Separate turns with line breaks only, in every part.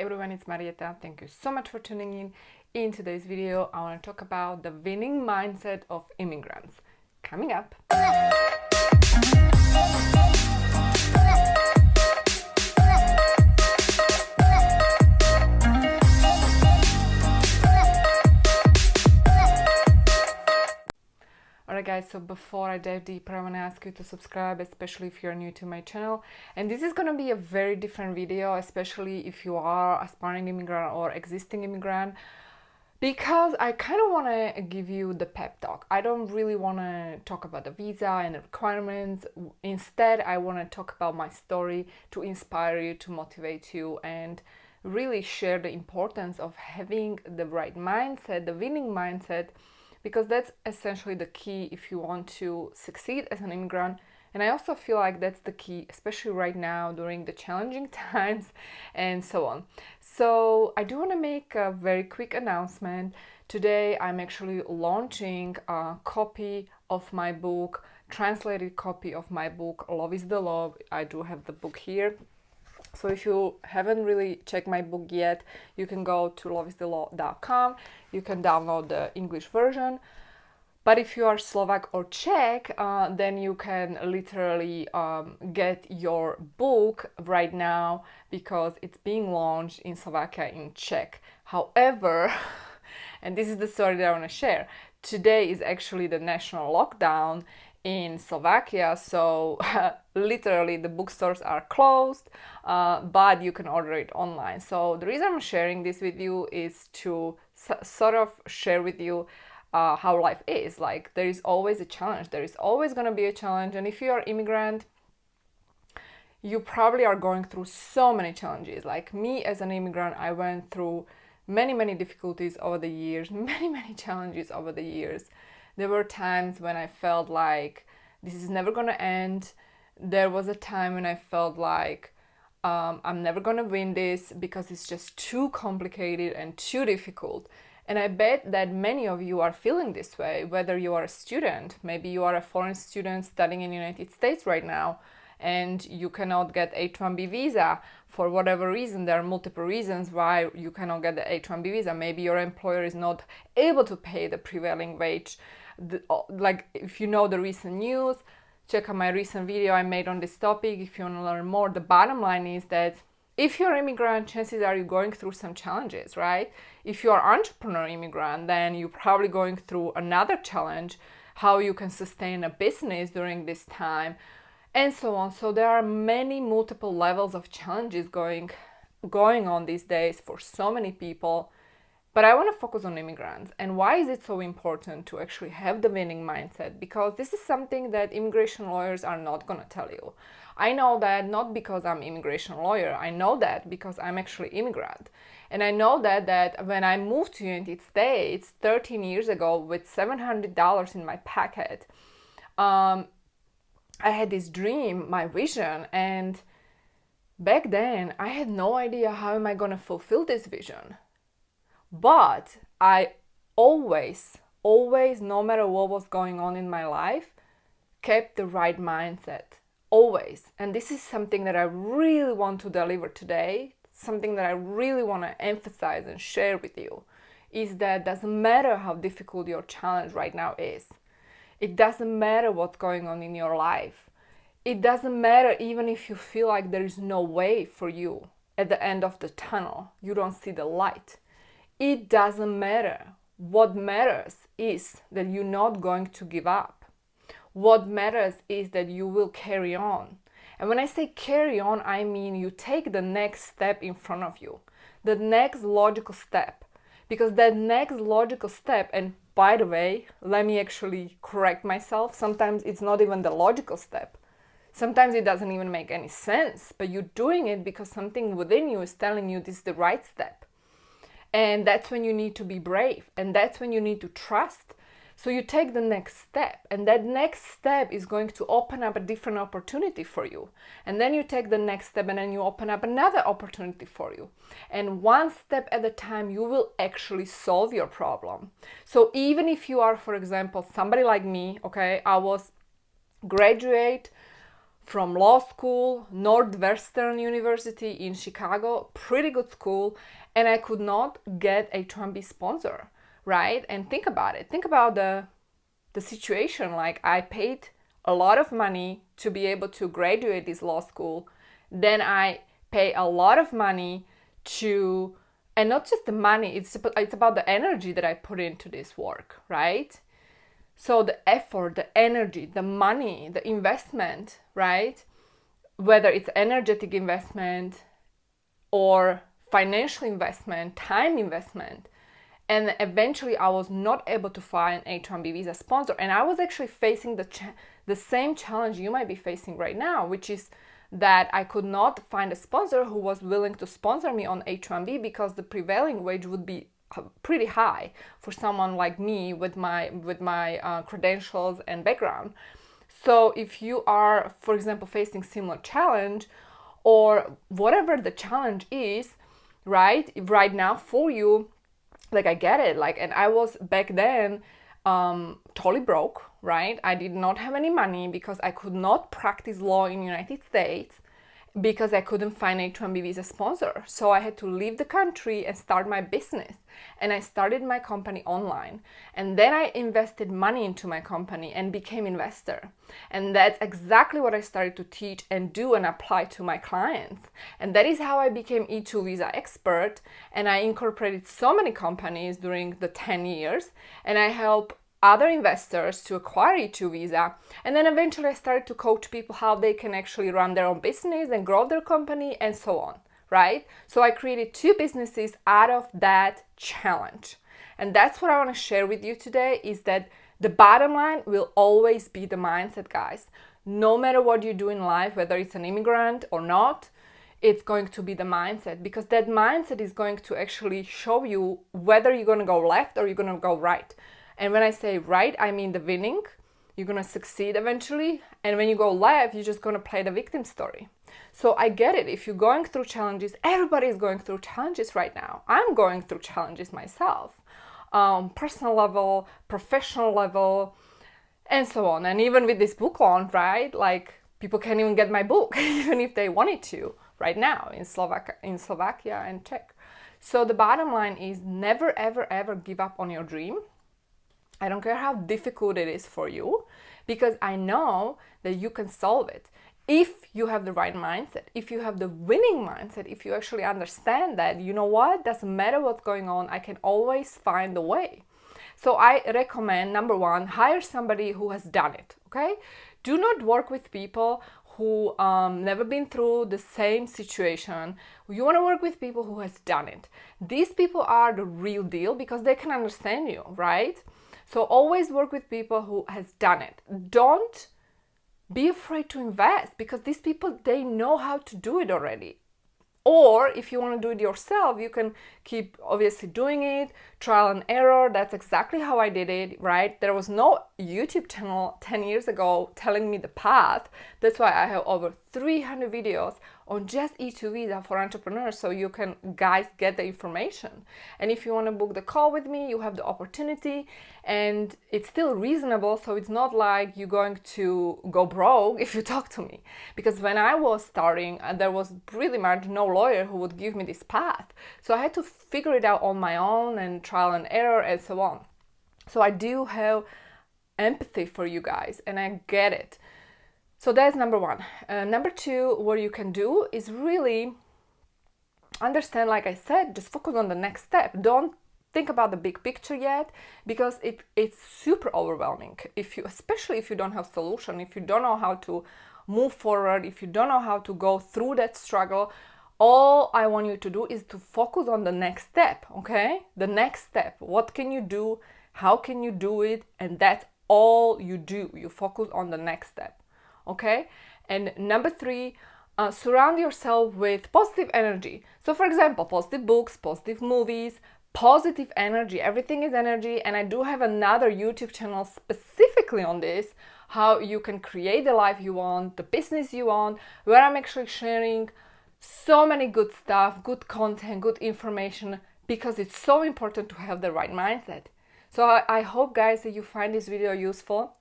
everyone, it's Marieta. Thank you so much for tuning in. In today's video, I want to talk about the winning mindset of immigrants. Coming up. Alright guys, so before I dive deeper, I want to ask you to subscribe, especially if you're new to my channel. And this is going to be a very different video, especially if you are aspiring immigrant or existing immigrant, because I kind of want to give you the pep talk. I don't really want to talk about the visa and the requirements. Instead, I want to talk about my story to inspire you, to motivate you, and really share the importance of having the right mindset, the winning mindset, because that's essentially the key if you want to succeed as an immigrant. And I also feel like that's the key, especially right now during the challenging times and so on. So I do want to make a very quick announcement. Today I'm actually launching a copy of my book, translated copy of my book, Love is the Law. I do have the book here. So if you haven't really checked my book yet, you can go to loveisthelaw.com. You can download the English version. But if you are Slovak or Czech, then you can literally get your book right now because it's being launched in Slovakia in Czech. However, and this is the story that I want to share, today is actually the national lockdown in Slovakia, so literally the bookstores are closed, but you can order it online. So the reason I'm sharing this with you is to sort of share with you how life is. Like, there is always a challenge, there is always going to be a challenge, and if you are immigrant, you probably are going through so many challenges. Like me as an immigrant, I went through many difficulties over the years, many challenges over the years. There were times when I felt like this is never going to end. There was a time when I felt like I'm never going to win this because it's just too complicated and too difficult. And I bet that many of you are feeling this way, whether you are a student, maybe you are a foreign student studying in the United States right now, and you cannot get H-1B visa for whatever reason. There are multiple reasons why you cannot get the H-1B visa. Maybe your employer is not able to pay the prevailing wage. Like, if you know the recent news, check out my recent video I made on this topic if you want to learn more. The bottom line is that if you're an immigrant, chances are you're going through some challenges, right? If you are entrepreneur immigrant, then you're probably going through another challenge, how you can sustain a business during this time, and so on. So there are multiple levels of challenges going on these days for so many people. But I want to focus on immigrants. And why is it so important to actually have the winning mindset? Because this is something that immigration lawyers are not going to tell you. I know that not because I'm an immigration lawyer. I know that because I'm actually immigrant. And I know that when I moved to the United States 13 years ago with $700 in my pocket, I had this dream, my vision, and back then I had no idea how am I going to fulfill this vision. But I always, no matter what was going on in my life, kept the right mindset, always. And this is something that I really want to deliver today, something that I really want to emphasize and share with you, is that doesn't matter how difficult your challenge right now is. It doesn't matter what's going on in your life. It doesn't matter even if you feel like there is no way for you at the end of the tunnel. You don't see the light. It doesn't matter. What matters is that you're not going to give up. What matters is that you will carry on. And when I say carry on, I mean you take the next step in front of you, the next logical step. Because that next logical step, and by the way, let me actually correct myself, sometimes it's not even the logical step. Sometimes it doesn't even make any sense, but you're doing it because something within you is telling you this is the right step. And that's when you need to be brave, and that's when you need to trust. So you take the next step, and that next step is going to open up a different opportunity for you. And then you take the next step, and then you open up another opportunity for you. And one step at a time, you will actually solve your problem. So even if you are, for example, somebody like me, okay, I was graduate from law school, Northwestern University in Chicago, pretty good school, and I could not get a H-1B sponsor, right? And think about it. Think about the situation. Like, I paid a lot of money to be able to graduate this law school. Then I pay a lot of money to, and not just the money, it's about the energy that I put into this work, right? So the effort, the energy, the money, the investment, right? Whether it's energetic investment or financial investment, time investment. And eventually I was not able to find a H-1B visa sponsor. And I was actually facing the same challenge you might be facing right now, which is that I could not find a sponsor who was willing to sponsor me on H-1B because the prevailing wage would be pretty high for someone like me with my credentials and background. So if you are, for example, facing similar challenge, or whatever the challenge is, right now for you, like, I get it. Like, and I was back then totally broke, right? I did not have any money because I could not practice law in the United States because I couldn't find a H-1B visa sponsor. So I had to leave the country and start my business. And I started my company online. And then I invested money into my company and became investor. And that's exactly what I started to teach and do and apply to my clients. And that is how I became E2 visa expert. And I incorporated so many companies during the 10 years. And I help other investors to acquire E2 visa. And then eventually I started to coach people how they can actually run their own business and grow their company and so on, right? So I created 2 businesses out of that challenge. And that's what I want to share with you today, is that the bottom line will always be the mindset, guys. No matter what you do in life, whether it's an immigrant or not, it's going to be the mindset, because that mindset is going to actually show you whether you're going to go left or you're going to go right. And when I say right, I mean the winning. You're going to succeed eventually. And when you go left, you're just going to play the victim story. So I get it. If you're going through challenges, everybody is going through challenges right now. I'm going through challenges myself. Personal level, professional level, and so on. And even with this book launch, right? Like, people can't even get my book, even if they wanted to, right now in Slovakia and Czech. So the bottom line is, never, ever, ever give up on your dream. I don't care how difficult it is for you, because I know that you can solve it if you have the right mindset, if you have the winning mindset, if you actually understand that, you know what, doesn't matter what's going on, I can always find a way. So I recommend, number 1, hire somebody who has done it, okay? Do not work with people who never been through the same situation. You want to work with people who has done it. These people are the real deal because they can understand you, right? So always work with people who has done it. Don't be afraid to invest, because these people, they know how to do it already. Or if you want to do it yourself, you can keep obviously doing it, trial and error. That's exactly how I did it, right? There was no YouTube channel 10 years ago telling me the path. That's why I have over 300 videos on just E2 visa for entrepreneurs, so you can, guys, get the information. And if you want to book the call with me, you have the opportunity, and it's still reasonable, so it's not like you're going to go broke if you talk to me. Because when I was starting, there was pretty much no lawyer who would give me this path. So I had to figure it out on my own and trial and error and so on. So I do have empathy for you guys, and I get it. So that's number 1. Number 2, what you can do is really understand, like I said, just focus on the next step. Don't think about the big picture yet, because it's super overwhelming. Especially if you don't have solution, if you don't know how to move forward, if you don't know how to go through that struggle, all I want you to do is to focus on the next step, okay? The next step. What can you do? How can you do it? And that's all you do. You focus on the next step. Okay? And number 3, surround yourself with positive energy. So for example, positive books, positive movies, positive energy. Everything is energy. And I do have another YouTube channel specifically on this, how you can create the life you want, the business you want, where I'm actually sharing so many good stuff, good content, good information, because it's so important to have the right mindset. So I hope, guys, that you find this video useful.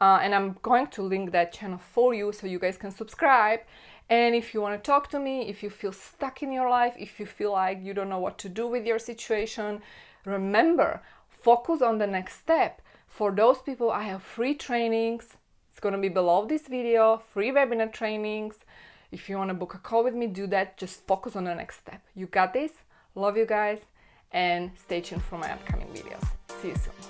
and I'm going to link that channel for you so you guys can subscribe. And if you want to talk to me, if you feel stuck in your life, if you feel like you don't know what to do with your situation, remember, focus on the next step. For those people, I have free trainings. It's going to be below this video, free webinar trainings. If you want to book a call with me, do that. Just focus on the next step. You got this. Love you guys, and stay tuned for my upcoming videos. See you soon.